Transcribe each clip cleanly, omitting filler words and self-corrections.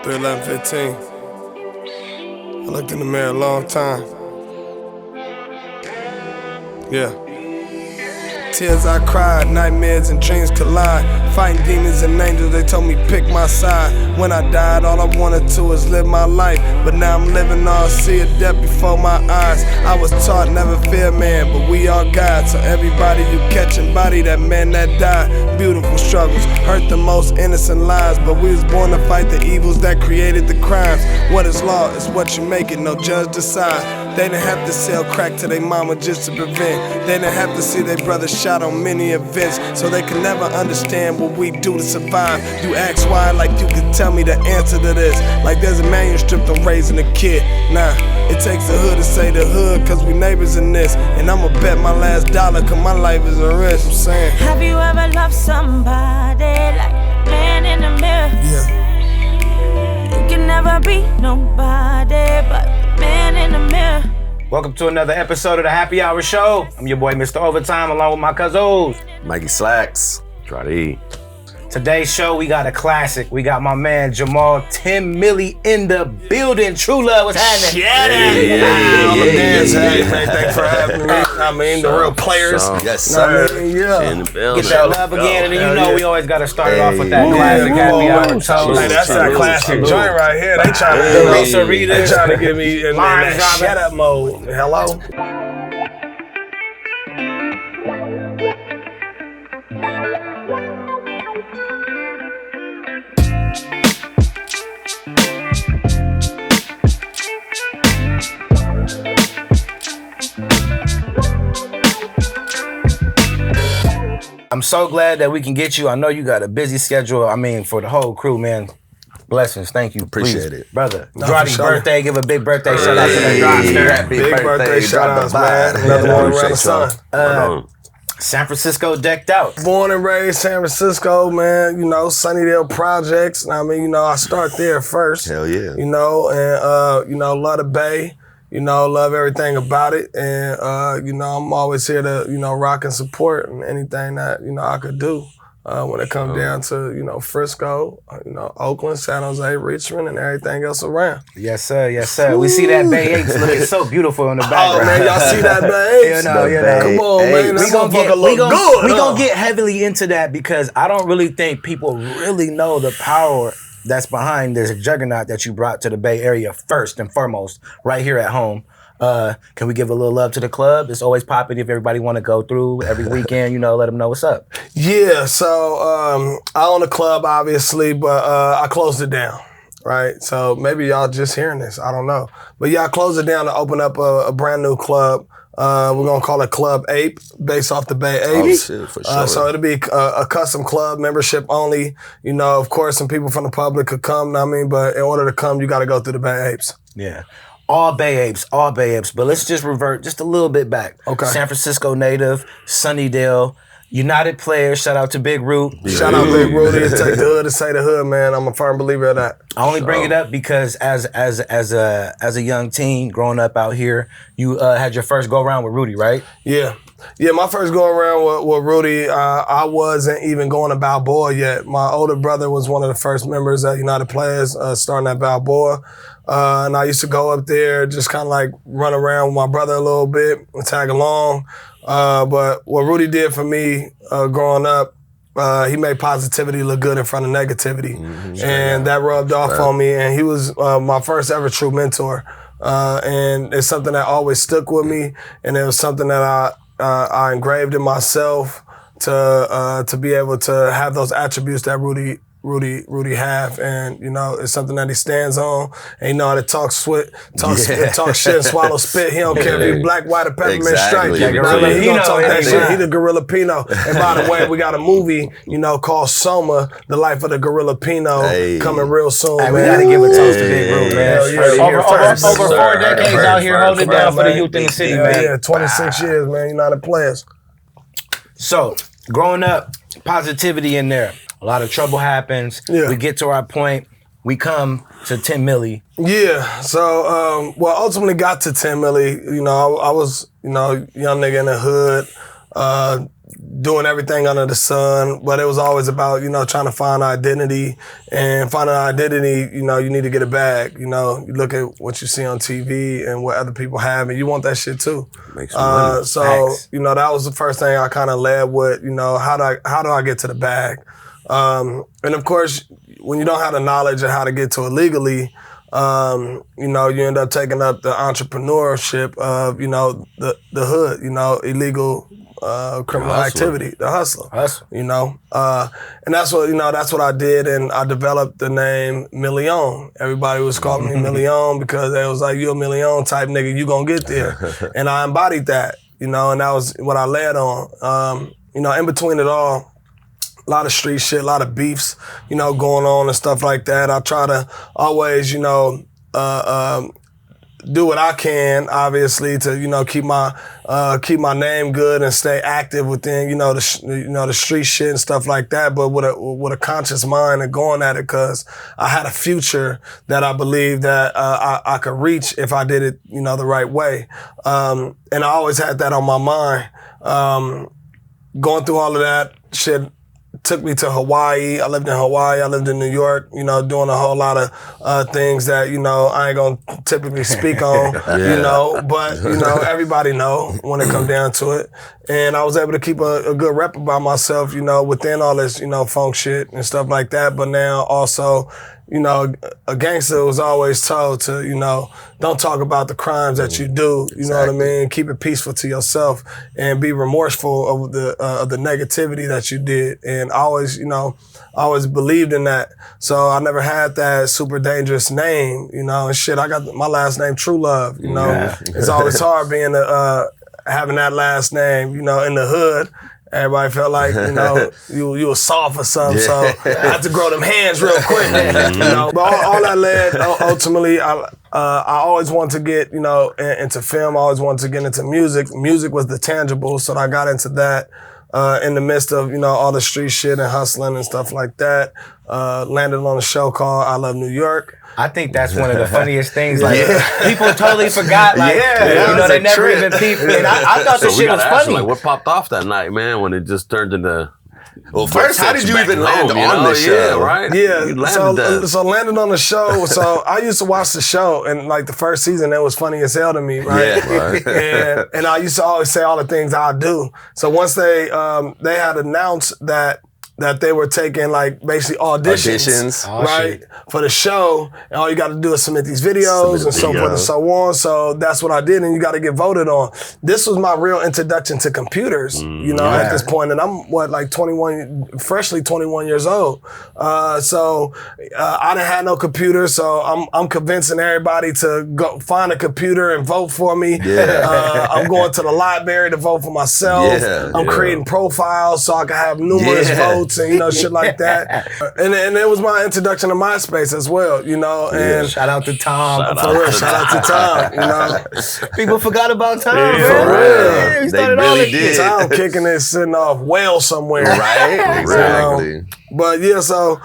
3/11/15. I looked in the mirror a long time. Yeah. Tears I cried, nightmares and dreams collide. Fighting demons and angels, they told me pick my side. When I died, all I wanted to was live my life. But now I'm living all, see a death before my eyes. I was taught never fear man, but we all God. So everybody you catch and body that man that died. Beautiful struggles, hurt the most innocent lives. But we was born to fight the evils that created the crimes. What is law is what you make it, no judge decide. They didn't have to sell crack to their mama just to prevent. They didn't have to see their brother shot on many events. So they could never understand what we do to survive. You ask why like you could tell me the answer to this. Like there's a manuscript on raising a kid. Nah, it takes the hood to say the hood, cause we neighbors in this. And I'ma bet my last dollar, cause my life is a risk, I'm saying. Have you ever loved somebody like the man in the mirror? Yeah. You can never be nobody but the man in the mirror. Welcome to another episode of the Happy Hour Show. I'm your boy, Mr. Overtime, along with my cousins. Mikey Slacks. Try to eat. Today's show, we got a classic. We got my man, Jamal 10 Millie in the building. True Love, what's happening? Hey, man, thanks for having me. I mean, the real players. Yes, sir. Yeah. In the building. Get that love again, and then you know we always got to start it off with that classic Happy Hour toast. Hey, that's that classic joint right here. They trying to get me in that shut up mode. Hello? I'm so glad that we can get you. I know you got a busy schedule. I mean, for the whole crew, man. Blessings. Thank you. Appreciate it. Brother. No, Drawdy's for sure. birthday. Give a big birthday shout out to the Drawster. Big birthday shout outs, man. Another one around the sun. San Francisco decked out. Born and raised San Francisco, man. You know, Sunnydale projects. I mean, you know, I start there first. Hell yeah. You know, and, you know, love the Bay. You know, love everything about it. And, you know, I'm always here to, you know, rock and support and anything that, you know, I could do when it comes down to, you know, Frisco, you know, Oakland, San Jose, Richmond, and everything else around. Yes, sir. Yes, sir. We see that Bay Apes looking so beautiful in the background. Oh, man, y'all see that Bay Apes? You know. Come on, man. That motherfucker look good. We gonna get heavily into that because I don't really think people really know the power that's behind this juggernaut that you brought to the Bay Area first and foremost, right here at home. Can we give a little love to the club? It's always popping if everybody want to go through every weekend, you know, let them know what's up. Yeah, so I own a club, obviously, but I closed it down, right? So maybe y'all just hearing this, I don't know. But yeah, I closed it down to open up a brand new club. We're going to call it Club Ape, based off the Bay Apes. Oh, shit, for sure. So it'll be a custom club, membership only. You know, of course, some people from the public could come, I mean, but in order to come, you got to go through the Bay Apes. Yeah. All Bay Apes. But let's just revert just a little bit back. Okay. San Francisco native, Sunnydale, United players. Shout out to Big Root. Shout out Big Rudy. It take the hood to say the hood, man. I'm a firm believer of that. I only bring it up because as a young teen growing up out here, you had your first go around with Rudy, right? Yeah. Yeah, my first go around with Rudy, I wasn't even going to Balboa yet. My older brother was one of the first members at United Players, starting at Balboa. And I used to go up there, just kind of like run around with my brother a little bit and tag along. But what Rudy did for me growing up, he made positivity look good in front of negativity. And that rubbed off on me. And he was my first ever true mentor. And it's something that always stuck with me. And it was something that I engraved in myself to be able to have those attributes that Rudy have, and you know it's something that he stands on. And you know how to talk shit, and swallow spit. He don't care if he black, white, or peppermint stripe. He gonna talk that shit. He the Gorilla Pino. And by the way, we got a movie, you know, called Soma: The Life of the Gorilla Pino, coming real soon. Hey, we gotta give a toast to Big Root, man. Over 4 decades out here holding it down for the youth in the city, man. Yeah, 26 years, man. United Players. So, growing up, positivity in there. A lot of trouble happens. Yeah. We get to our point. We come to 10 Millie. Yeah. So, ultimately got to 10 Millie. You know, I was, you know, young nigga in the hood. doing everything under the sun, but it was always about, trying to find identity, and finding identity, you need to get a bag. You look at what you see on TV and what other people have, and you want that shit too. Make some money. So, Facts. that was the first thing I kind of led with, how do I get to the bag? And of course, when you don't have the knowledge of how to get to it legally, you end up taking up the entrepreneurship of, the hood, illegal criminal activity, the hustle. And that's what I did, and I developed the name Million. Everybody was calling me Million because they was like, you a million type nigga, you gonna get there. And I embodied that, and that was what I led on. In between it all, a lot of street shit, a lot of beefs, going on and stuff like that. I try to always, do what I can, obviously, to keep my name good and stay active within the street shit and stuff like that. But with a conscious mind and going at it, because I had a future that I believed that I could reach if I did it the right way. And I always had that on my mind. Going through all of that shit took me to Hawaii. I lived in Hawaii. I lived in New York, doing a whole lot of things that, I ain't gonna typically speak on, but, everybody know when it come down to it. And I was able to keep a good rep about myself, within all this, funk shit and stuff like that. But now also, a gangster was always told to, don't talk about the crimes that you do. You know what I mean? Keep it peaceful to yourself and be remorseful of the negativity that you did. And I always believed in that. So I never had that super dangerous name, and shit. I got my last name Trulove. It's always hard being having that last name, in the hood. Everybody felt like, you were soft or something, so I had to grow them hands real quick. But all that led, ultimately, I always wanted to get, into film. I always wanted to get into music. Music was the tangible, so I got into that in the midst of, all the street shit and hustling and stuff like that. Landed on a show called I Love New York. I think that's one of the funniest things. Like people totally forgot. Like they never even peeped. And I thought this shit was funny. Like, what popped off that night, man? When it just turned into. Well, first, how did you even land on the show? Yeah, right? Yeah, so landed on the show. So I used to watch the show, and like the first season, it was funny as hell to me, right? Yeah, and I used to always say all the things I do. So once they had announced that they were taking like basically auditions. Right, for the show, and all you got to do is submit these videos and so forth and so on. So that's what I did, and you got to get voted on. This was my real introduction to computers, at this point, and I'm freshly 21 years old. So I didn't have no computer, so I'm convincing everybody to go find a computer and vote for me. I'm going to the library to vote for myself. I'm creating profiles so I can have numerous votes and shit like that. And it was my introduction to MySpace as well, and shout out to Tom. Shout out to Tom, People forgot about Tom. For real. They really did. Tom kicking it sitting off well somewhere. Right? Exactly. But yeah, so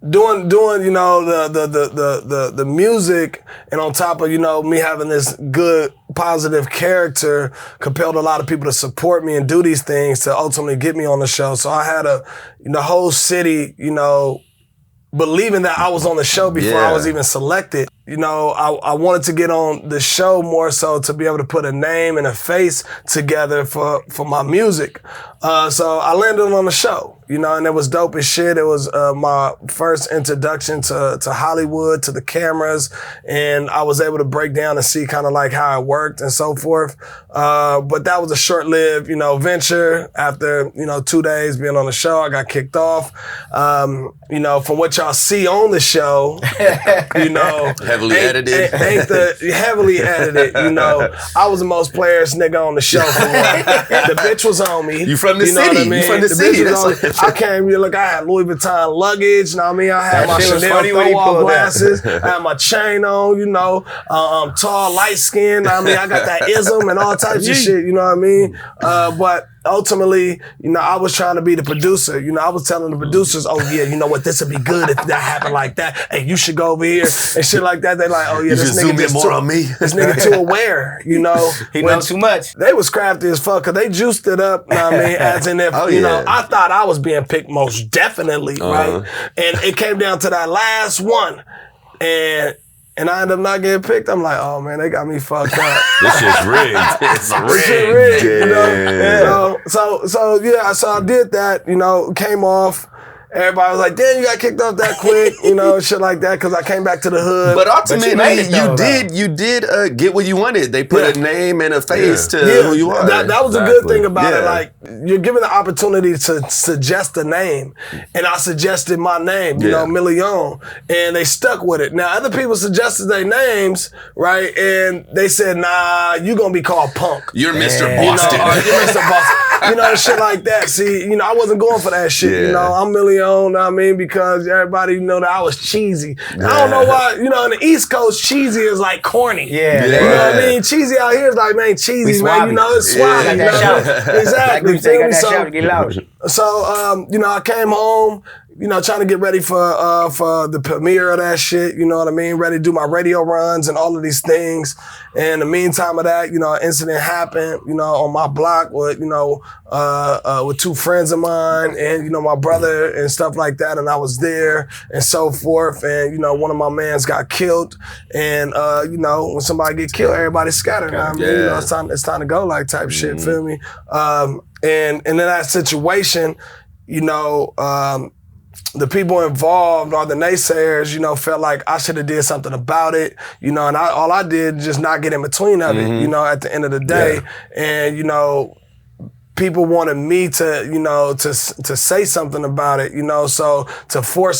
doing the music, and on top of me having this good positive character compelled a lot of people to support me and do these things to ultimately get me on the show. So I had the whole city believing that I was on the show before I was even selected. I wanted to get on the show more so to be able to put a name and a face together for my music. So I landed on the show, and it was dope as shit. It was my first introduction to Hollywood, to the cameras, and I was able to break down and see kind of like how it worked and so forth. But that was a short-lived, venture. After, 2 days being on the show, I got kicked off. From what y'all see on the show, Heavily edited. Heavily edited, I was the most players nigga on the show for one. The bitch was on me. You from the city. What I mean? You from the city. I came here, look, I had Louis Vuitton luggage, I had my Chanel throw-off glasses, I had my chain on, I'm tall, light-skinned, I got that ism and all types of shit, But ultimately, I was trying to be the producer. I was telling the producers, oh yeah, you know what, this would be good if that happened like that. Hey, you should go over here and shit like that. They like, oh yeah, this nigga just more on me. This nigga too aware, He knows too much. They was crafty as fuck because they juiced it up, as in if, I thought I was being picked most definitely, right? And it came down to that last one. And I ended up not getting picked. I'm like, oh man, they got me fucked up. This shit's rigged. It's rigged. Yeah. So I did that, came off. Everybody was like, damn, you got kicked off that quick, shit like that, because I came back to the hood. But ultimately, you did get what you wanted. They put a name and a face to who you are. That was a good thing about it. Like, you're given the opportunity to suggest a name. And I suggested my name, Million. And they stuck with it. Now, other people suggested their names, right? And they said, nah, you going to be called Punk. You're Mr. Boston. You're Mr. Boston. Shit like that. See, I wasn't going for that shit. I'm Million. Because everybody that I was cheesy. Yeah. I don't know why, in the East Coast, cheesy is like corny. Yeah. You know what I mean? Cheesy out here is like, man, cheesy, man. It's swabby. Exactly. So, I came home, trying to get ready for the premiere of that shit, you know what I mean? Ready to do my radio runs and all of these things. And in the meantime of that, an incident happened, on my block with, with two friends of mine and, my brother and stuff like that. And I was there and so forth. And, one of my mans got killed. And, when somebody get killed, everybody scattered. I mean, it's time to go, like type shit, feel me? And in that situation, the people involved or the naysayers, felt like I should have did something about it, and all I did just not get in between of it, at the end of the day. And, people wanted me to, to say something about it, so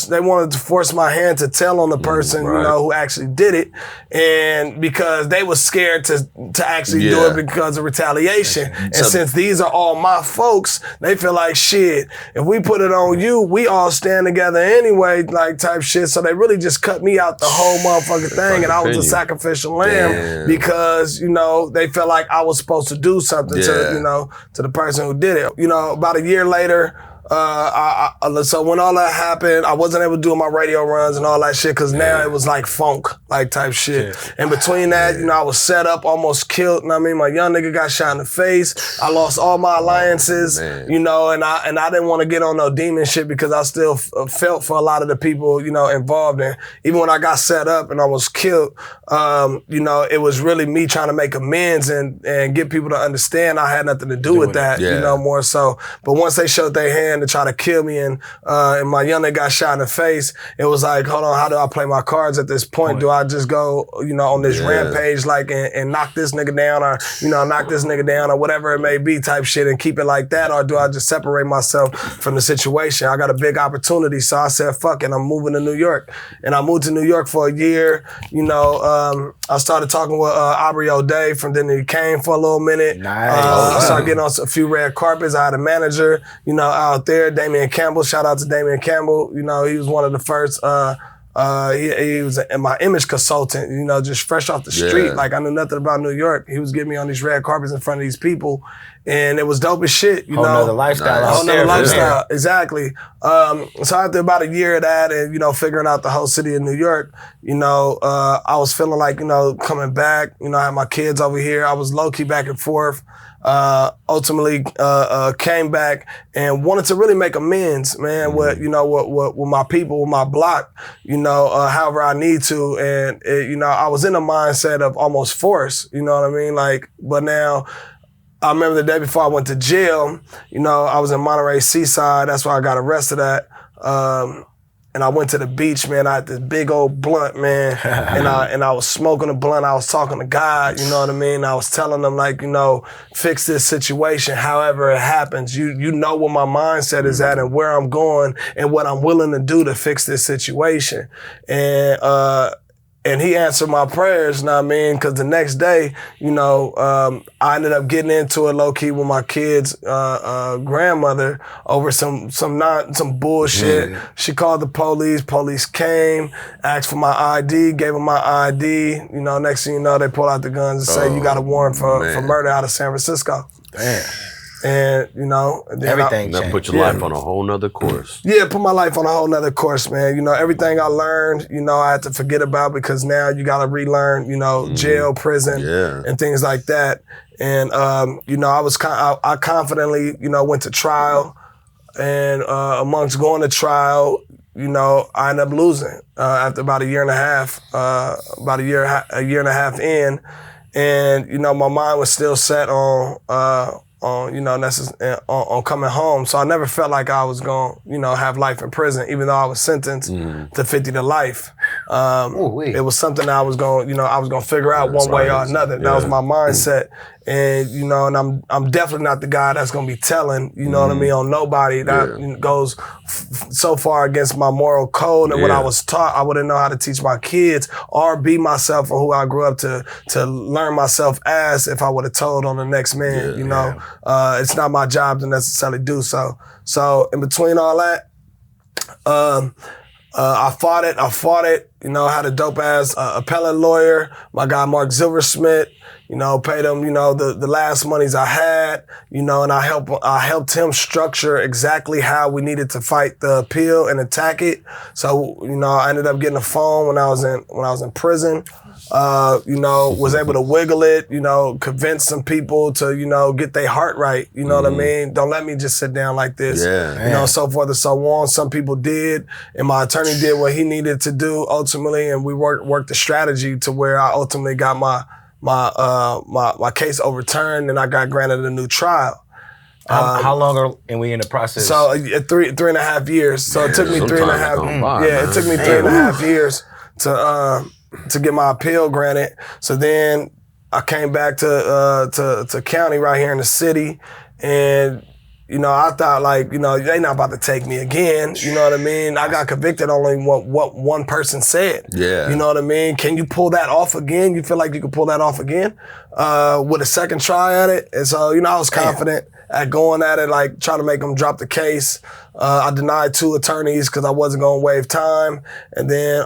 they wanted to force my hand to tell on the person, who actually did it. And because they were scared to actually do it because of retaliation. And since these are all my folks, they feel like, shit, if we put it on you, we all stand together anyway, like type shit. So they really just cut me out the whole motherfucking thing. And I was a sacrificial lamb because, they felt like I was supposed to do something to the person who did it. About a year later, so when all that happened, I wasn't able to do my radio runs and all that shit because now it was like funk, like type shit. And between that, I was set up, almost killed. My young nigga got shot in the face. I lost all my alliances, and I didn't want to get on no demon shit because I still felt for a lot of the people, involved in. Even when I got set up and I was killed, it was really me trying to make amends and get people to understand I had nothing to do with that, more so. But once they showed their hand to try to kill me and my young nigga got shot in the face, it was like, hold on, how do I play my cards at this point? Do I just go, on this rampage and knock this nigga down or, knock this nigga down or whatever it may be type shit and keep it like that? Or do I just separate myself from the situation? I got a big opportunity, so I said, fuck it, I'm moving to New York. And I moved to New York for a year. I started talking with Aubrey O'Day from Then He Came for a little minute. Nice. I started getting on a few red carpets. I had a manager, out there, Damian Campbell. Shout out to Damian Campbell. He was one of the first, he was my image consultant, just fresh off the street. Like I knew nothing about New York. He was getting me on these red carpets in front of these people. And it was dope as shit, Whole nother lifestyle. Whole nother lifestyle, exactly. So after about a year of that and, figuring out the whole city of New York, I was feeling like, coming back, I had my kids over here. I was low-key back and forth. Ultimately, came back and wanted to really make amends, man, with my people, with my block, however I need to. And, I was in a mindset of almost force, you know what I mean? Like, but now, I remember the day before I went to jail, I was in Monterey Seaside. That's where I got arrested at. And I went to the beach, man. I had this big old blunt, man. and I was smoking a blunt. I was talking to God, you know what I mean? I was telling them, like, fix this situation, however it happens. You know what my mindset is at and where I'm going and what I'm willing to do to fix this situation. And he answered my prayers, you know what I mean? Because the next day, I ended up getting into it low key with my kid's grandmother over some bullshit. She called the police. Police came, asked for my ID, gave them my ID. Next thing you know, they pull out the guns and say, you got a warrant for murder out of San Francisco. Damn. And, you know, then Everything That changed. put your life on a whole nother course. Yeah, put my life on a whole nother course, man. You know, everything I learned, you know, I had to forget about because now you got to relearn, you know, jail, prison, and things like that. And, you know, I confidently, you know, went to trial. And amongst going to trial, you know, I ended up losing after about a year and a half, a year and a half in. And, you know, my mind was still set on you know, on coming home. So I never felt like I was going to, you know, have life in prison, even though I was sentenced to 50 to life. It was something that I was going to figure out one way or another. That was my mindset. And, you know, and I'm definitely not the guy that's going to be telling, you know what I mean, on nobody. That goes so far against my moral code and what I was taught. I wouldn't know how to teach my kids or be myself or who I grew up to learn myself as if I would have told on the next man, you know. It's not my job to necessarily do so. So in between all that, I fought it, you know, I had a dope ass appellate lawyer, my guy Mark Zilversmith, you know, paid him, you know, the last monies I had, you know, and I helped him structure exactly how we needed to fight the appeal and attack it. So, you know, I ended up getting a phone when I was in prison. You know, was able to wiggle it, you know, convince some people to, you know, get their heart right. You know what I mean? Don't let me just sit down like this. You know, so forth and so on. Some people did, and my attorney did what he needed to do ultimately, and we worked the strategy to where I ultimately got my case overturned, and I got granted a new trial. How long are we in the process? So 3.5 years. So it took me 3.5. It took me 3.5 years to get my appeal granted. So then I came back to county right here in the city, and you know, I thought like, you know, they not about to take me again. You know what I mean? I got convicted only what one person said. You know what I mean? Can you pull that off again? You feel like you can pull that off again with a second try at it? And so, you know, I was confident at going at it, like trying to make them drop the case. I denied 2 attorneys because I wasn't going to waive time. And then,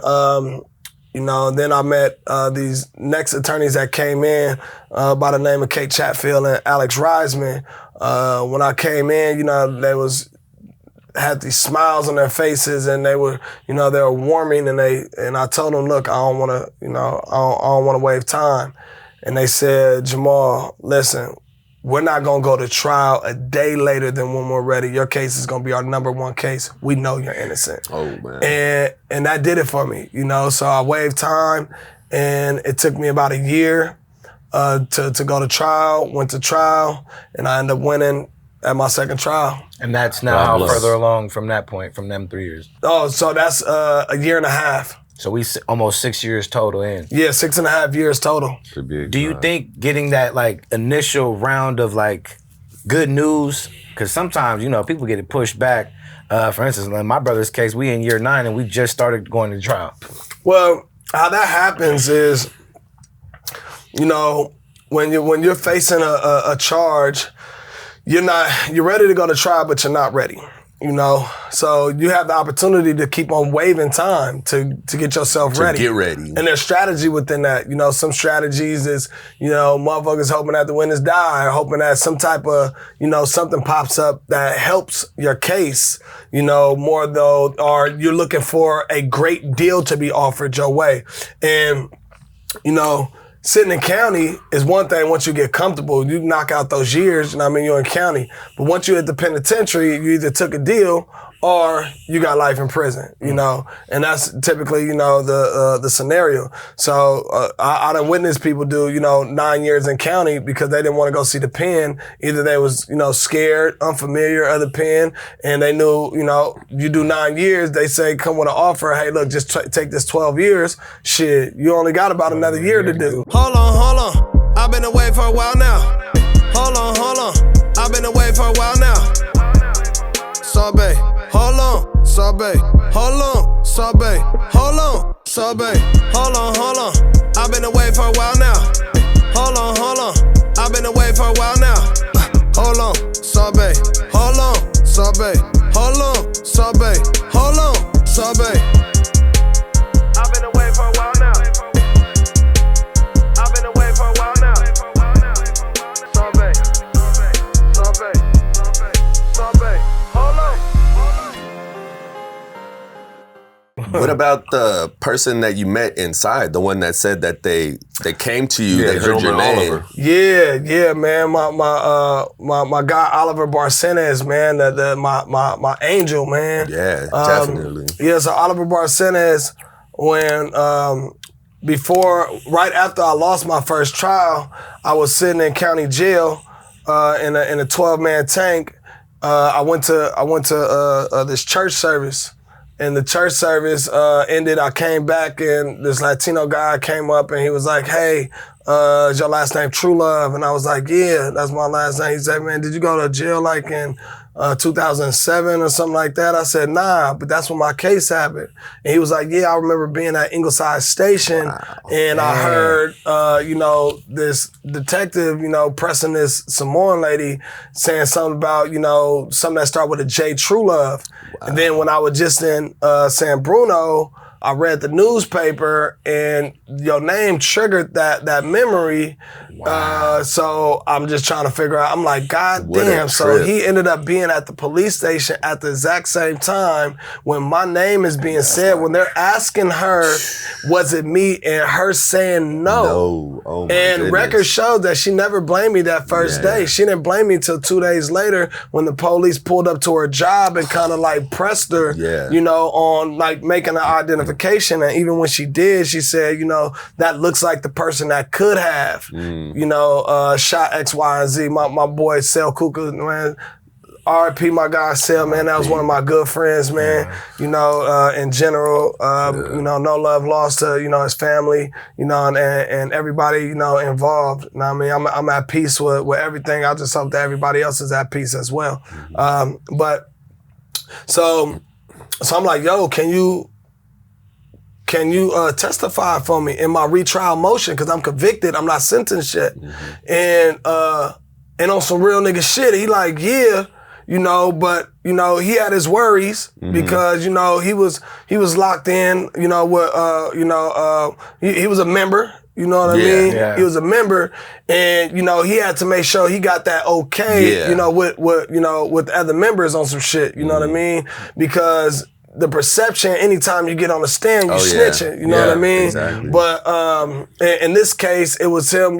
you know, then I met these next attorneys that came in by the name of Kate Chatfield and Alex Reisman. When I came in, you know, they had these smiles on their faces, and they were warming, and I told them, look, I don't want to, you know, I don't want to waive time. And they said, Jamal, listen, we're not going to go to trial a day later than when we're ready. Your case is going to be our number 1 case. We know you're innocent. Oh, man. And that did it for me, you know. So I waived time, and it took me about a year to go to trial, went to trial, and I ended up winning at my second trial. And that's now how further along from that point, from them 3 years? Oh, so that's a year and a half. So we almost 6 years total in. Yeah, 6.5 years total. Do you think getting that like initial round of like good news, because sometimes, you know, people get it pushed back. For instance, in my brother's case, we in year 9 and we just started going to trial. Well, how that happens is, you know, when you're facing a charge, you're ready to go to trial, but you're not ready. You know, so you have the opportunity to keep on waiving time to get yourself ready. Get ready. And there's strategy within that. You know, some strategies is, you know, motherfuckers hoping that the witness die, or hoping that some type of, you know, something pops up that helps your case, you know, more though, or you're looking for a great deal to be offered your way. And, you know, sitting in county is one thing. Once you get comfortable, you knock out those years, you know what I mean, you're in county. But once you're at the penitentiary, you either took a deal or you got life in prison, you know, and that's typically, you know, the scenario. So I done witnessed people do, you know, 9 years in county because they didn't want to go see the pen. Either they was, you know, scared, unfamiliar of the pen, and they knew, you know, you do 9 years, they say come with an offer, hey, look, just take this 12 years. Shit, you only got about another year to do. Hold on, I've been away for a while now. Hold on, I've been away for a while now. Sorbet, hold on, sorbet, hold on, sorbet, hold on, sorbet, hold on, I've been away for a while now. Hold on, I've been away for a while now. Hold on, sorbet, hold on, sorbet, hold on, sorbet, hold on, sorbet. I've been away for a while now. I've been away for a while now. Sorbet, sorbet. What about the person that you met inside? The one that said that they came to you, they heard your name. Oliver. Yeah, man. My guy Oliver Barcenas, man. My angel, man. Yeah, definitely. Yeah, so Oliver Barcenas, when right after I lost my first trial, I was sitting in county jail in a 12-man tank. I went to this church service. And the church service ended. I came back, and this Latino guy came up, and he was like, "Hey, is your last name Trulove?" And I was like, "Yeah, that's my last name." He said, "Man, did you go to jail like in 2007 or something like that?" I said, "Nah, but that's when my case happened." And he was like, "Yeah, I remember being at Ingleside Station, and I heard, this detective, pressing this Samoan lady saying something about, something that started with a J, Trulove." Wow. And then when I was just in San Bruno, I read the newspaper, and your name triggered that memory. Wow. So I'm just trying to figure out. I'm like, God damn. So he ended up being at the police station at the exact same time when my name is being said. When they're asking her, was it me, and her saying no. No. Oh my goodness. Records showed that she never blamed me that first day. She didn't blame me until 2 days later when the police pulled up to her job and kind of like pressed her, on like making an identification. And even when she did, she said, that looks like the person that could have, shot X, Y, and Z. My boy, Sel Kuka, man, RIP, my guy, Sel, man, that was one of my good friends, man. In general, no love lost to, his family, and everybody, involved. You know what I mean? I'm at peace with everything. I just hope that everybody else is at peace as well. So I'm like, yo, can you testify for me in my retrial motion? Because I'm convicted, I'm not sentenced yet. And on some real nigga shit, he like, yeah, but he had his worries because he was locked in, he was a member. You know what I mean? Yeah. He was a member, and he had to make sure he got that okay, with the other members on some shit. You know what I mean? Because the perception, anytime you get on the stand, you snitching. You know what I mean? Exactly. But in this case, it was him,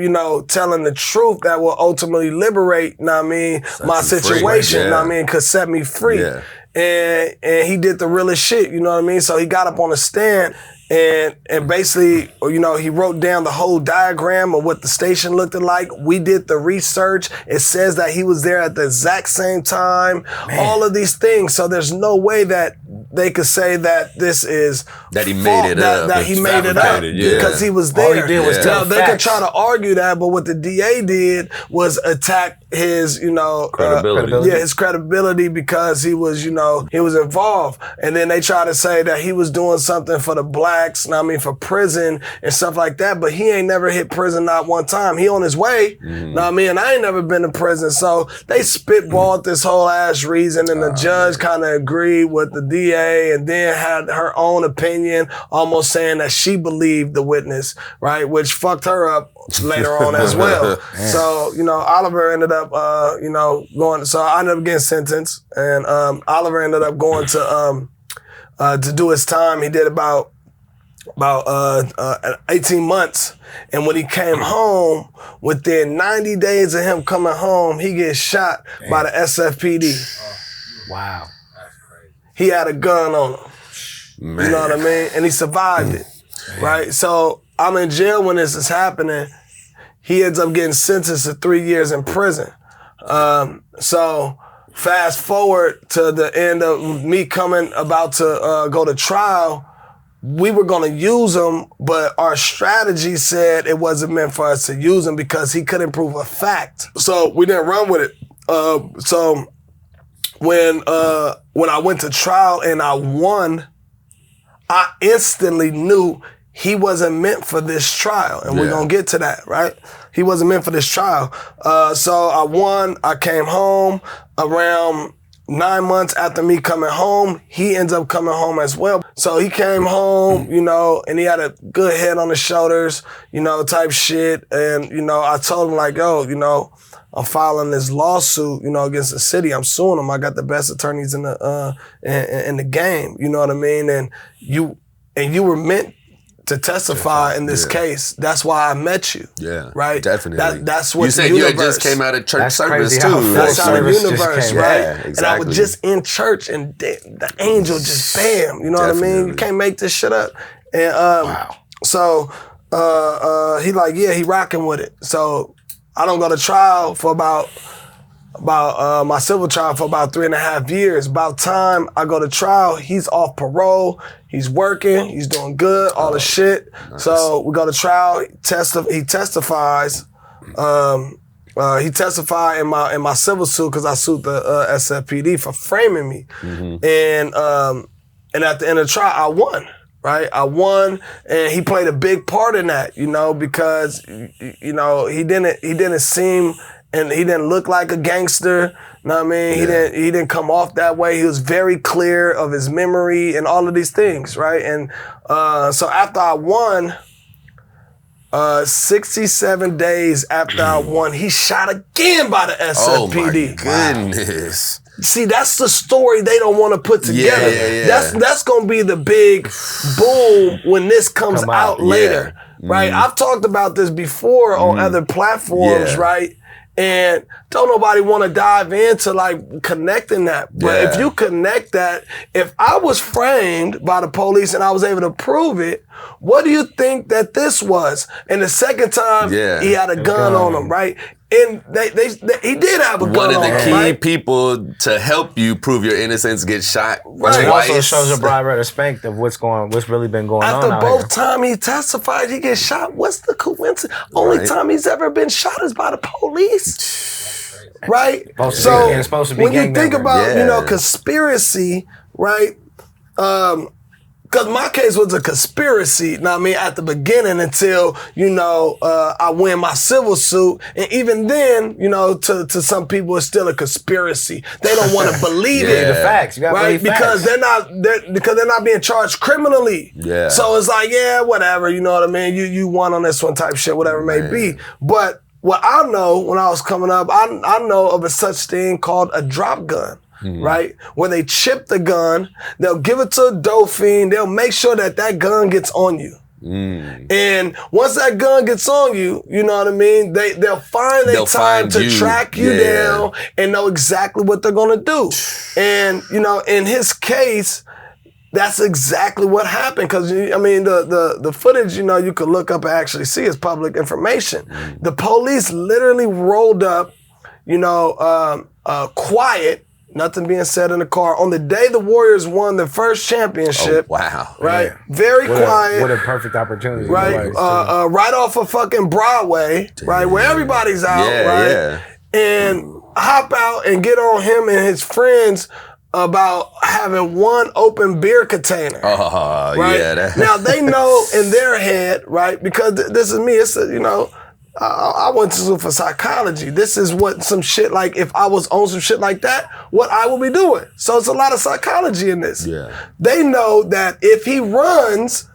telling the truth that will ultimately liberate, my situation, could set me free. Yeah. And he did the realest shit, you know what I mean? So he got up on the stand and basically, he wrote down the whole diagram of what the station looked like. We did the research. It says that he was there at the exact same time. Man. All of these things. So there's no way that they could say that this is that he made it up. That he made it up because he was there. All he did was tell they could try to argue that, but what the DA did was attack his, credibility. His credibility because he was, he was involved. And then they try to say that he was doing something for the blacks, for prison and stuff like that. But he ain't never hit prison not one time. He on his way. And I ain't never been to prison. So they spitballed this whole ass reason, and the judge kind of agreed with the DA and then had her own opinion, almost saying that she believed the witness, right? Which fucked her up later on as well. So, Oliver ended up, going, so I ended up getting sentenced, and Oliver ended up going to do his time. He did about 18 months. And when he came home, within 90 days of him coming home, he gets shot by the SFPD. Wow. He had a gun on him. Man. You know what I mean? And he survived it, right? So I'm in jail when this is happening. He ends up getting sentenced to 3 years in prison. So fast forward to the end of me coming about to go to trial, we were going to use him, but our strategy said it wasn't meant for us to use him because he couldn't prove a fact. So we didn't run with it. So when I went to trial and I won, I instantly knew he wasn't meant for this trial. And we're going to get to that, right? He wasn't meant for this trial. So I won. I came home around 9 months after me coming home. He ends up coming home as well. So he came home, you know, and he had a good head on his shoulders, you know, type shit. And, you know, I told him like, yo, you know, I'm filing this lawsuit, you know, against the city. I'm suing them. I got the best attorneys in the game. You know what I mean? And you were meant to testify in this case. That's why I met you. Yeah, right. Definitely. That's what you said. You had just came out of church service too. That's how the universe, right? Yeah, exactly. And I was just in church, and the angel just bam. You know what I mean? You can't make this shit up. And so he like, yeah, he rocking with it. So I don't go to trial for about my civil trial for about 3.5 years. About time I go to trial, he's off parole, he's working, he's doing good, all the shit. Nice. So we go to trial, he testifies. He testified in my civil suit because I sued the SFPD for framing me. And at the end of the trial, I won. Right, I won, and he played a big part in that, you know, because you know he didn't seem and he didn't look like a gangster. You know what I mean? Yeah. He didn't come off that way. He was very clear of his memory and all of these things, right? And so after I won, 67 days after I won, he shot again by the SFPD. Oh my goodness. See, that's the story they don't want to put together. Yeah. That's going to be the big boom when this comes out later, right? I've talked about this before on other platforms, right? And don't nobody want to dive into like connecting that. But if you connect that, if I was framed by the police and I was able to prove it, what do you think that this was? And the second time, he had a gun on him, right? And he did have a gun on him. One of the key people to help you prove your innocence gets shot twice. It also shows a broad respect of what's really been going on After both times he testified, he gets shot. What's the coincidence? Only time he's ever been shot is by the police. Right? So when you think about, you know, conspiracy, right? Because my case was a conspiracy, you know what I mean, at the beginning until, you know, I win my civil suit. And even then, you know, to some people, it's still a conspiracy. They don't want to believe it. The facts. You gotta believe because facts. they're not being charged criminally. Yeah. So it's like, yeah, whatever, you know what I mean? You won on this one type shit, whatever it may be. But what I know when I was coming up, I know of a such thing called a drop gun. Right? When they chip the gun, they'll give it to a dope fiend. They'll make sure that gun gets on you. And once that gun gets on you, you know what I mean? They'll find their time to track you down and know exactly what they're gonna do. And you know, in his case, that's exactly what happened. Because I mean, the footage, you know, you could look up and actually see is public information. The police literally rolled up, you know, quiet. Nothing being said in the car. On the day the Warriors won their first championship. Oh, wow. Right? Yeah. Very quiet. What a perfect opportunity. Right? Right off of fucking Broadway, right? Where everybody's out, right? Yeah. And hop out and get on him and his friends about having one open beer container. Right? Yeah. Now, they know in their head, right? Because this is me. It's, you know, I went to school for psychology. This is what some shit like, if I was on some shit like that, what I would be doing. So it's a lot of psychology in this. Yeah. They know that if he runs,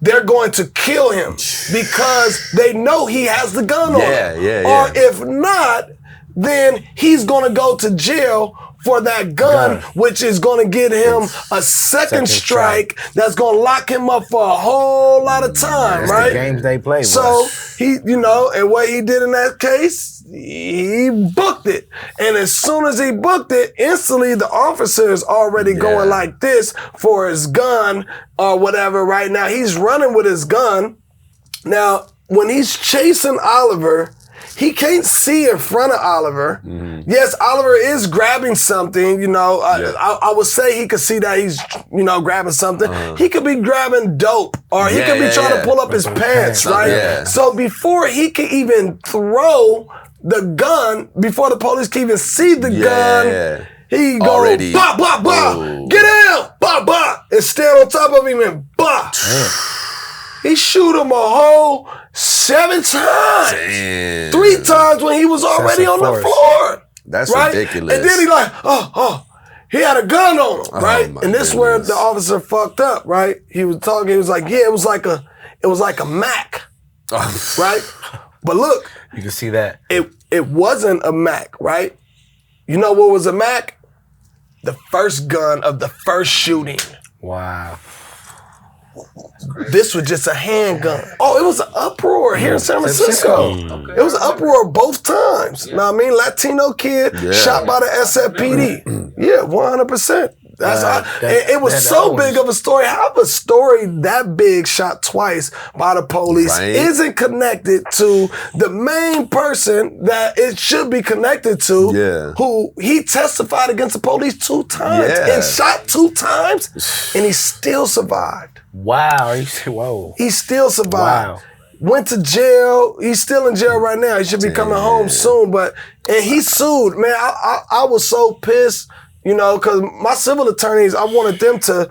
they're going to kill him because they know he has the gun on him. Or if not, then he's going to go to jail for that gun, which is going to get him a second strike that's going to lock him up for a whole lot of time, that's right? The games they play. So he, you know, and what he did in that case, he booked it. And as soon as he booked it, instantly the officer is already going like this for his gun or whatever. Right now, he's running with his gun. Now, when he's chasing Oliver, he can't see in front of Oliver. Yes, Oliver is grabbing something, you know. I would say he could see that he's, you know, grabbing something. He could be grabbing dope, or he could be trying to pull up his pants, right? Yeah. So before he could even throw the gun, before the police can even see the gun, he goes, bah, bah, bah, get out, bah, bah, and stand on top of him and bah. He shoot him a whole 7 times. Damn. 3 times when he was already on the floor. That's ridiculous. And then he like, he had a gun on him, right? my And this is where the officer fucked up, right? He was talking, he was like, yeah, it was like a Mac, right? But look, You can see that. it wasn't a Mac, right? You know what was a Mac? The first gun of the first shooting. Wow. This was just a handgun. Oh, it was an uproar here in San Francisco. It was an uproar both times. Know what I mean? Latino kid shot by the SFPD. Yeah, 100%. It was so big of a story. How a story that big shot twice by the police isn't connected to the main person that it should be connected to, who he testified against the police 2 times and shot 2 times, and he still survived. Wow. Whoa. He still survived. Wow. Went to jail. He's still in jail right now. He should be coming home soon. And he sued. Man, I was so pissed, you know, because my civil attorneys, I wanted them to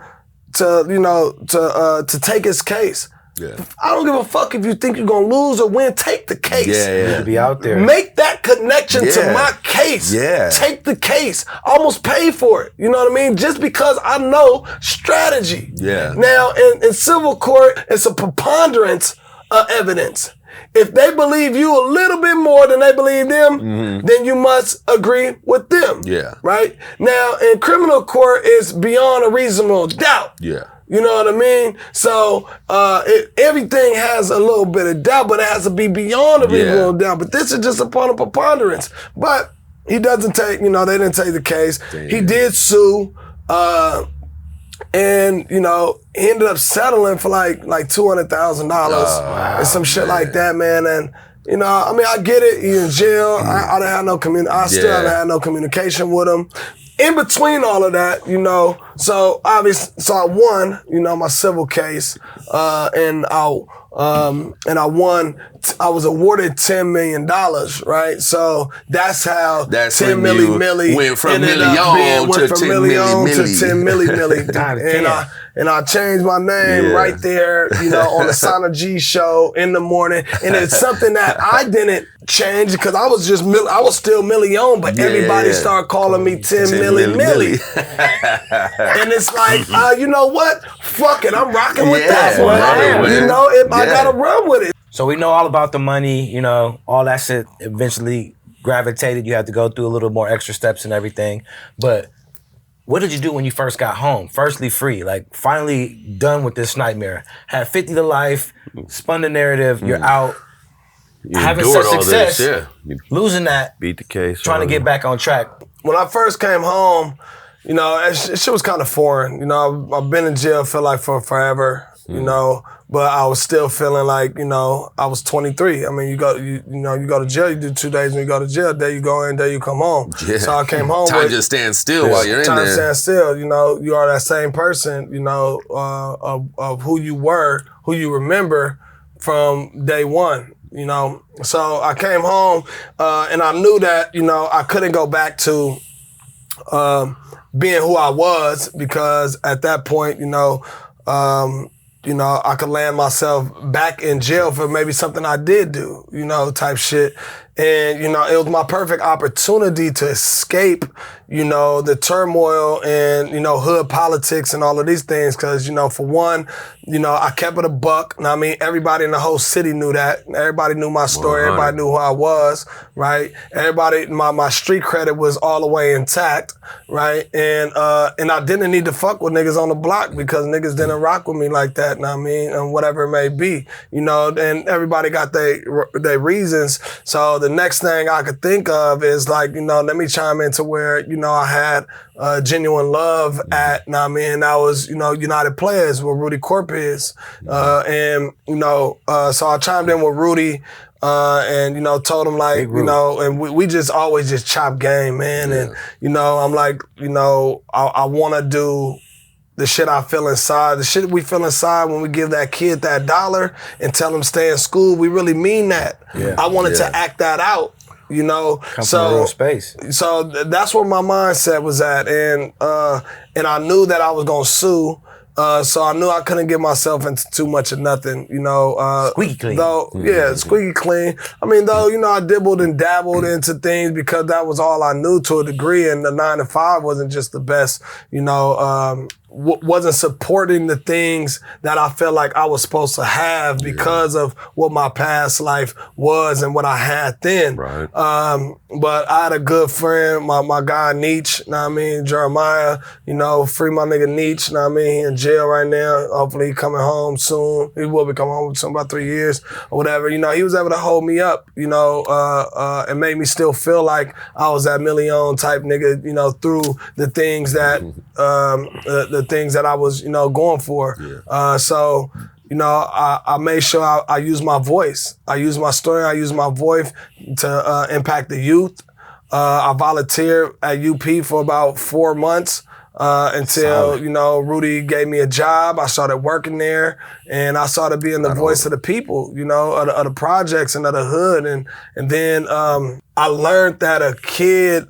take his case. Yeah. I don't give a fuck if you think you're gonna lose or win. Take the case. Yeah. Be out there. Make that connection to my case. Yeah. Take the case. Almost pay for it. You know what I mean? Just because I know strategy. Yeah. Now in civil court, it's a preponderance of evidence. If they believe you a little bit more than they believe them, then you must agree with them. Yeah. Right? Now in criminal court, it's beyond a reasonable doubt. Yeah. You know what I mean? So everything has a little bit of doubt, but it has to be beyond a reasonable doubt. But this is just upon a preponderance. But he doesn't take, they didn't take the case. Damn. He did sue, and he ended up settling for like $200,000 and some shit like that, man. And I get it. He's in jail. I didn't have no still haven't had no communication with him. In between all of that, so obviously, I won, my civil case, and I won. I was awarded $10 million, right? So that's how 10 milli went from million to 10 milli. And I changed my name right there, on the Sana G show in the morning. And it's something that I didn't change because I was still million, but everybody started calling me 10 milli. And it's like, you know what? Fuck it, I'm rocking with that one. I gotta run with it. So we know all about the money, all that shit eventually gravitated. You had to go through a little more extra steps and everything. But what did you do when you first got home? Firstly, free, like finally done with this nightmare. Had 50 to life, spun the narrative, you're out, having such success, losing that, beat the case, trying to get back on track. When I first came home, shit was kind of foreign. I've been in jail, feel like for forever, but I was still feeling like, I was 23. I mean, you go to jail, you do 2 days when you go to jail, there you go in, there you come home. Yeah. So I came home. Time just stands still while you're in there. Time stands still, you are that same person, of who you were, who you remember from day one, So I came home, and I knew that, I couldn't go back to being who I was because at that point, I could land myself back in jail for maybe something I did do, type shit. And, it was my perfect opportunity to escape, the turmoil and, hood politics and all of these things. Cause, for one, I kept it a buck. I mean, everybody in the whole city knew that. Everybody knew my story. 100. Everybody knew who I was, right? Everybody, my street credit was all the way intact, right? And I didn't need to fuck with niggas on the block because niggas didn't rock with me like that, and whatever it may be, and everybody got their reasons. So the next thing I could think of is like, let me chime into where, I had genuine love at, that was, United Players where Rudy Corp is. So I chimed in with Rudy, and, told him like, and we just always just chop game, man. Yeah. And, I'm like, I want to do the shit I feel inside, the shit we feel inside when we give that kid that $1 and tell him stay in school, we really mean that. Yeah. I wanted to act that out, Come from a real space. So that's where my mindset was at. And I knew that I was going to sue So I knew I couldn't get myself into too much of nothing, you know. Squeaky clean. Though, yeah, squeaky clean. I mean, though, you know, I dibbled and dabbled into things because that was all I knew to a degree, and the 9 to 5 wasn't just the best, you know, wasn't supporting the things that I felt like I was supposed to have because of what my past life was and what I had then. Right. But I had a good friend, my guy Nietzsche, you know what I mean, Jeremiah, you know, free my nigga Nietzsche, you know what I mean, he in jail right now. Hopefully he coming home soon. He will be coming home soon, about 3 years or whatever. You know, he was able to hold me up, you know, and make me still feel like I was that million type nigga, you know, through the things that, the things that I was, you know, going for. Yeah. So, you know, I made sure I use my voice. I use my story. I use my voice to impact the youth. I volunteered at UP for about 4 months until, you know, Rudy gave me a job. I started working there, and I started being the voice of the people, you know, of the projects and of the hood. And then I learned that a kid,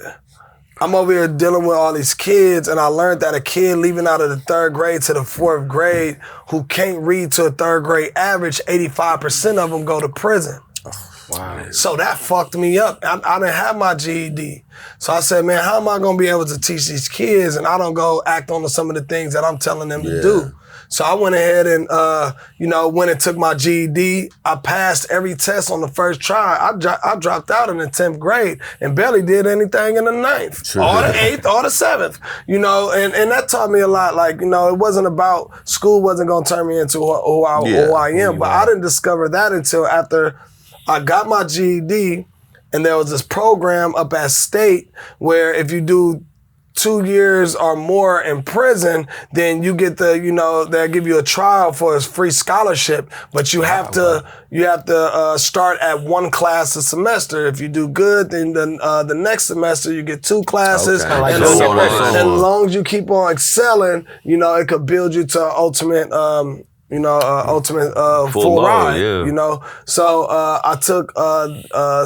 I'm over here dealing with all these kids, and I learned that a kid leaving out of the 3rd grade to the 4th grade who can't read to a 3rd grade average, 85% of them go to prison. Wow. So that fucked me up. I didn't have my GED. So I said, man, how am I going to be able to teach these kids and I don't go act on some of the things that I'm telling them to do? So I went ahead and, you know, went and took my GED. I passed every test on the first try. I dropped out in the 10th grade and barely did anything in the 9th, or the 8th, or the 7th, you know, and that taught me a lot. Like, you know, it wasn't about, school wasn't going to turn me into who I am, but I didn't discover that until after I got my GED, and there was this program up at State where if you do 2 years or more in prison, then you get the, you know, they'll give you a trial for a free scholarship, but you have to start at 1 class a semester. If you do good, then the next semester you get 2 classes, and as long as you keep on excelling, you know, it could build you to ultimate, you know, full ride, you know. So I took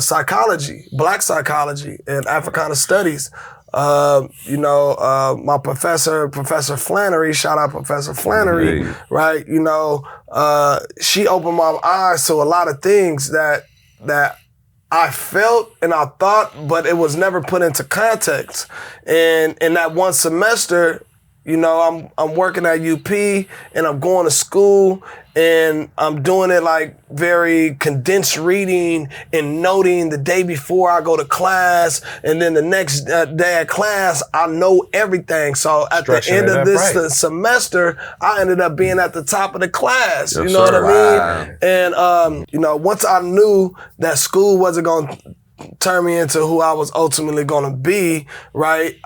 psychology, black psychology, and Africana studies. You know, my professor, Professor Flannery, shout out Professor Flannery, right? You know, she opened my eyes to a lot of things that I felt and I thought, but it was never put into context. And in that 1 semester, you know, I'm working at UP and I'm going to school and I'm doing it like very condensed reading and noting the day before I go to class, and then the next day at class, I know everything. So at the end of this semester, I ended up being at the top of the class. You know what I mean? And, you know, once I knew that school wasn't going to turn me into who I was ultimately going to be, right?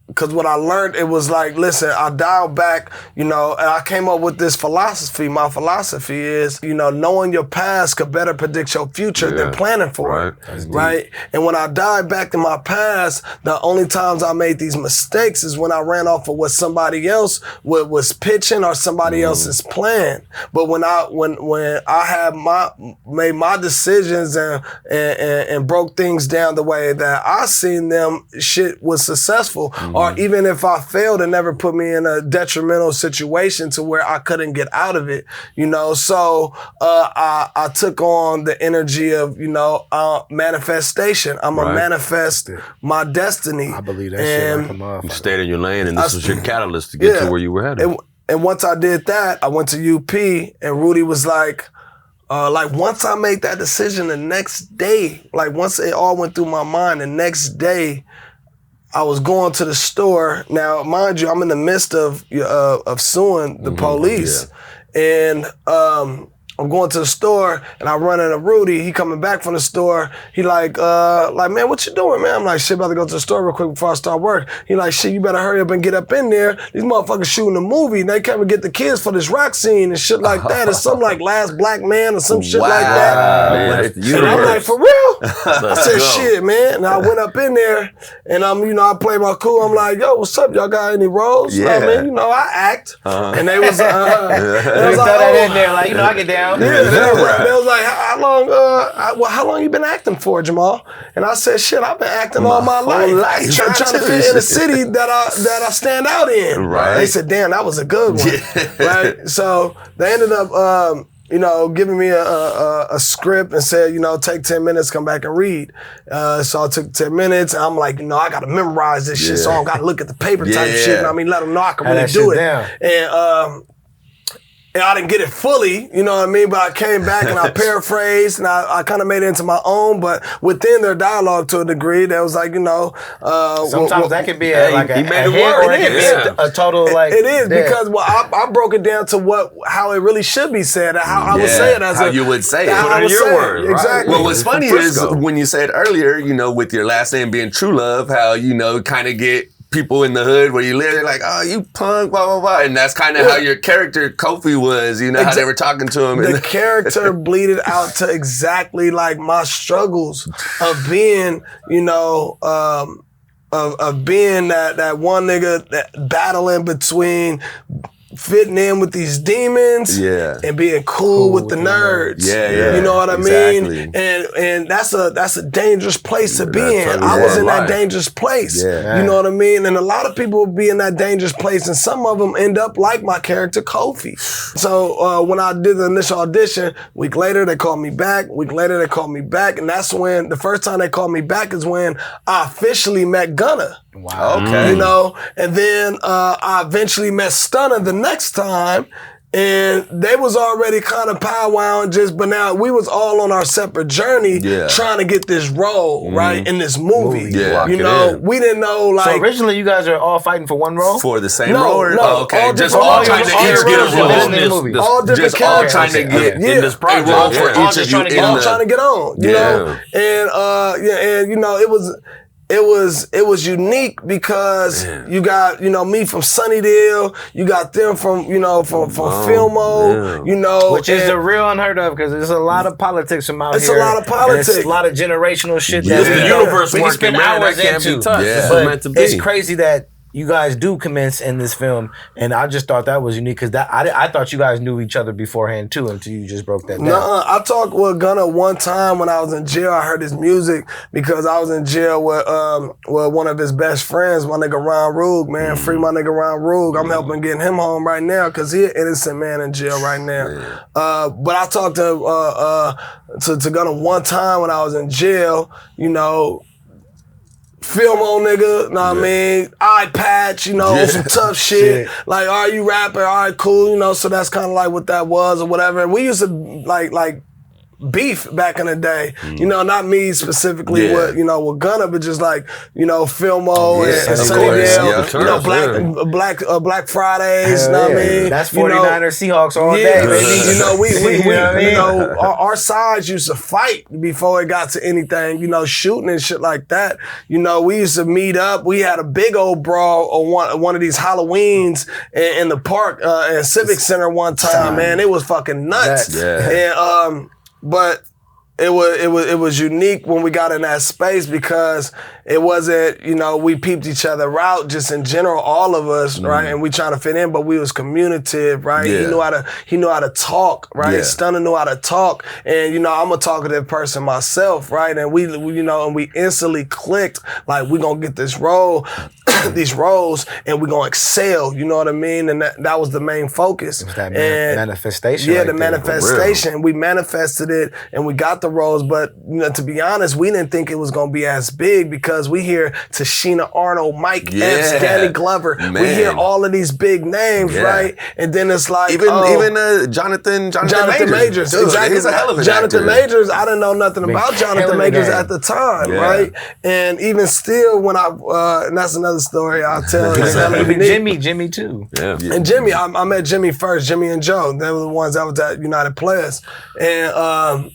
Because what I learned, it was like, listen, I dialed back, you know, and I came up with this philosophy. My philosophy is, you know, knowing your past could better predict your future than planning for it, right? And when I dialed back to my past, the only times I made these mistakes is when I ran off of what somebody else was pitching or somebody else's plan. But when I had made my decisions and broke things down the way that I seen them, shit was successful. Or even if I failed, it never put me in a detrimental situation to where I couldn't get out of it, you know? So I took on the energy of, you know, manifestation. I'm going to manifest my destiny. I believe that shit like a motherfucker. You stayed in your lane, and this was your catalyst to get to where you were headed. And once I did that, I went to UP, and Rudy was like once I made that decision the next day, like once it all went through my mind, the next day, I was going to the store. Now, mind you, I'm in the midst of suing the police. And I'm going to the store and I run into Rudy. He coming back from the store. He like, man, what you doing, man? I'm like, shit, about to go to the store real quick before I start work. He like, shit, you better hurry up and get up in there. These motherfuckers shooting a movie. They come and get the kids for this rock scene and shit like that. It's something like Last Black Man or some shit like that. Man, and I'm like, for real? I said, shit, man. And I went up in there and I played my cool. I'm like, yo, what's up? Y'all got any roles? Yeah. I mean, I act. And they was, They throw that in there, like, I get down. round. Yeah, they was like, how long you been acting for, Jamal? And I said, shit, I've been acting all my life. Trying to fit in a city that I stand out in. Right. They said, damn, that was a good one. Right. So they ended up giving me a script and said, take 10 minutes, come back and read. So I took 10 minutes. And I'm like, I got to memorize this shit, so I don't got to look at the paper type shit. Let them know I can really do it. Down. And I didn't get it fully, you know what I mean? But I came back and I paraphrased and I kind of made it into my own. But within their dialogue to a degree, that was like, sometimes that can be a total like. It is because I broke it down to how it really should be said. How I would say it how you would say it. Put it in your words, right? Exactly. Well, what's funny is when you said earlier, with your last name being Trulove, how kind of get people in the hood where you live, they're like, oh, you punk, blah, blah, blah. And that's kind of how your character, Kofi, was, how they were talking to him. The character bleeded out to exactly like my struggles of being, of being that one nigga that battling between fitting in with these demons and being cool with the nerds. You know what I mean? And that's a dangerous place to be in. I was in that dangerous place. You know what I mean? And a lot of people will be in that dangerous place, and some of them end up like my character Kofi. So when I did the initial audition, week later they called me back. Week later they called me back, and that's when the first time they called me back is when I officially met Gunna. Wow. Okay. And then I eventually met Stunner the next time, and they was already kind of powwowing but now we was all on our separate journey trying to get this role, right, in this movie. We didn't know, like... So originally you guys are all fighting for one role? For the same role? No, okay. Just all trying to each get a role in this movie. All different characters. All trying to get in this project. a role for each of you. All trying to get on, you know? And, it was unique because you got, me from Sunnydale, you got them from Filmo, which is a real unheard of because there's a lot of politics from out here. It's a lot of politics. It's a lot of generational shit It's the universe working, man. That can't be touched. But meant to be. it's crazy that you guys do commence in this film, and I just thought that was unique because I thought you guys knew each other beforehand too until you just broke that down. I talked with Gunna one time when I was in jail. I heard his music because I was in jail with one of his best friends, my nigga Ron Rug, man. Free my nigga Ron Rug. I'm helping getting him home right now because he's an innocent man in jail right now. But I talked to Gunna one time when I was in jail, Filmo nigga, know what I mean? Eye patch, some tough shit. Like, all right, you rapping, all right, cool, so that's kind of like what that was or whatever. And we used to like beef back in the day. Not me specifically with Gunna, but just like, Filmo and Sunnydale, Black Fridays, know what I mean? That's 49ers Seahawks all day, baby. Our sides used to fight before it got to anything, shooting and shit like that. We used to meet up. We had a big old brawl on one of these Halloweens in the park in Civic Center one time, man. It was fucking nuts. And but it was unique when we got in that space because it wasn't, we peeped each other out just in general, all of us, right? And we trying to fit in, but we was communicative, right? He knew how to talk, right? Stunner knew how to talk. And, I'm a talkative person myself, right? And we instantly clicked, like, we gonna get this role, these roles, and we gonna excel, you know what I mean? And that was the main focus. It was that manifestation. Yeah, the manifestation. We manifested it and we got the roles, but to be honest, we didn't think it was gonna be as big because we hear Tashina Arnold, Mike Epps, Danny Glover. Man. We hear all of these big names, right? And then it's like even Jonathan Majors. Dude, exactly. He's a hell of an Jonathan actor. Majors. I didn't know nothing about Jonathan Majors at the time, right? And even still, when and that's another story I'll tell. Jimmy too. Yeah. And Jimmy, I met Jimmy first. Jimmy and Joe. They were the ones that was at United Players, and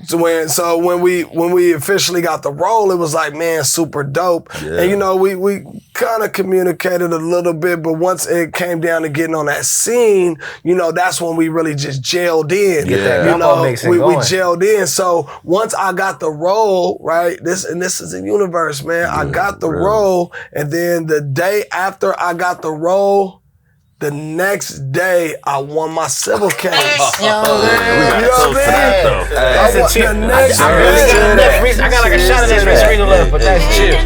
So when we officially got the role, it was like, man, super dope. Yeah. And we kind of communicated a little bit, but once it came down to getting on that scene, that's when we really just gelled in. We gelled in. So once I got the role, right, this is a universe, man. I got the role, and then the day after I got the role, The next day, I won my civil case. We got toast to that though. That's a chip. The next I got like a shot of that Frisco love, but that's chip.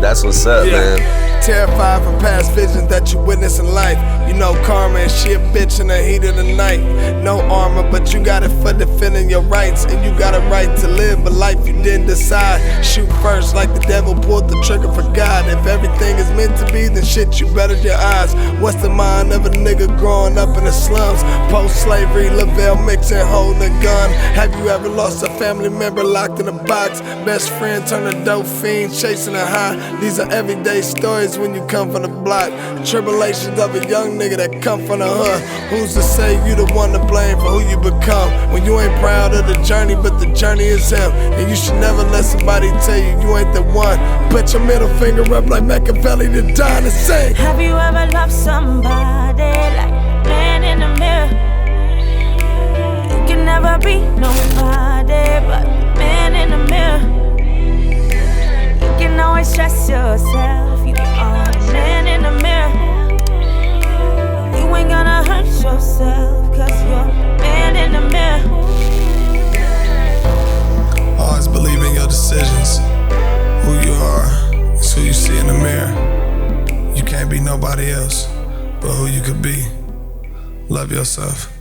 That's what's up, man. Terrified from past visions that you witness in life. You know karma and shit, bitch, in the heat of the night. No armor, but you got it for defending your rights. And you got a right to live a life you didn't decide. Shoot first like the devil pulled the trigger for God. If everything is meant to be, then shit, you better your eyes. What's the mind of a nigga growing up in the slums? Post-slavery, Lavelle mixing, holding a gun. Have you ever lost a family member locked in a box? Best friend turned a dope fiend, chasing a high. These are everyday stories when you come from the block. Tribulations of a young nigga that come from the hood. Who's to say you the one to blame for who you become? When you ain't proud of the journey, but the journey is him. And you should never let somebody tell you ain't the one. Put your middle finger up like Machiavelli to die to sing. Have you ever loved somebody like the man in the mirror? You can never be nobody but the man in the mirror. You can always trust yourself. You are the man in the mirror. You ain't gonna hurt yourself, cause you're the man in the mirror. Always believe in your decisions. Who you are is who you see in the mirror. You can't be nobody else but who you could be. Love yourself.